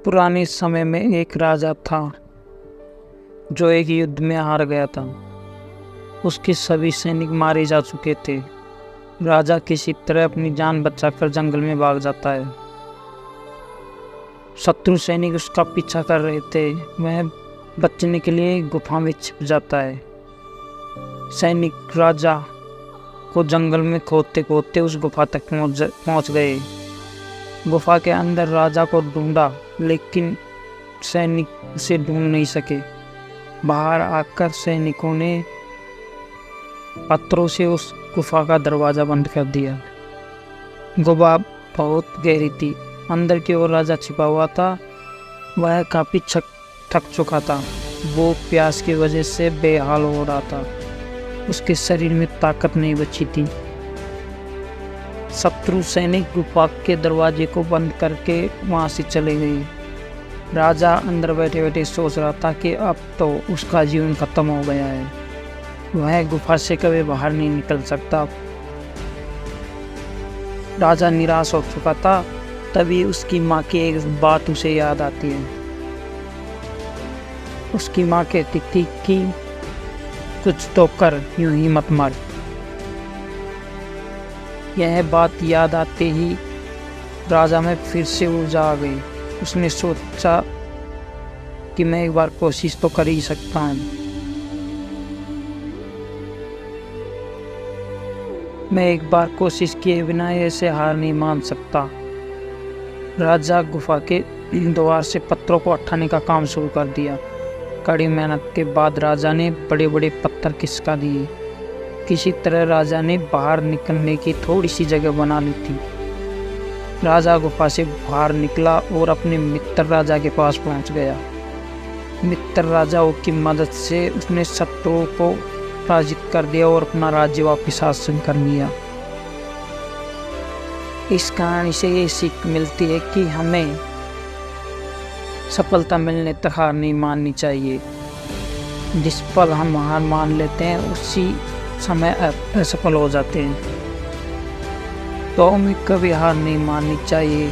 पुराने समय में एक राजा था जो एक युद्ध में हार गया था। उसके सभी सैनिक मारे जा चुके थे। राजा किसी तरह अपनी जान बचाकर जंगल में भाग जाता है। शत्रु सैनिक उसका पीछा कर रहे थे। वह बचने के लिए गुफा में छिप जाता है। सैनिक राजा को जंगल में खोदते खोदते उस गुफा तक पहुंच गए। गुफा के अंदर राजा को ढूंढा, लेकिन सैनिक उसे ढूंढ नहीं सके। बाहर आकर सैनिकों ने पत्थरों से उस गुफा का दरवाज़ा बंद कर दिया। गुफा बहुत गहरी थी। अंदर की ओर राजा छिपा हुआ था। वह काफ़ी थक चुका था। वो प्यास की वजह से बेहाल हो रहा था। उसके शरीर में ताकत नहीं बची थी। शत्रु सैनिक गुफा के दरवाजे को बंद करके वहाँ से चले गए। राजा अंदर बैठे बैठे सोच रहा था कि अब तो उसका जीवन खत्म हो गया है। वह गुफा से कभी बाहर नहीं निकल सकता। राजा निराश हो चुका था। तभी उसकी माँ की एक बात उसे याद आती है। उसकी माँ कहती थी कि कुछ तो कर, यूं ही मत मर। यह बात याद आते ही राजा में फिर से ऊर्जा आ गई। उसने सोचा कि मैं एक बार कोशिश तो कर ही सकता हूँ। मैं एक बार कोशिश किए बिना ऐसे हार नहीं मान सकता। राजा गुफा के द्वार से पत्थरों को उठाने का काम शुरू कर दिया। कड़ी मेहनत के बाद राजा ने बड़े बड़े पत्थर खिसका दिए। किसी तरह राजा ने बाहर निकलने की थोड़ी सी जगह बना ली थी। राजा गुफा से बाहर निकला और अपने मित्र राजा के पास पहुंच गया। मित्र राजाओं की मदद से उसने शत्रुओं को पराजित कर दिया और अपना राज्य वापस हासिल कर लिया। इस कहानी से ये सीख मिलती है कि हमें सफलता मिलने तक हार नहीं माननी चाहिए। जिस पल हम हार मान लेते हैं उसी समय असफल हो जाते हैं। तो हमें कभी हार नहीं माननी चाहिए।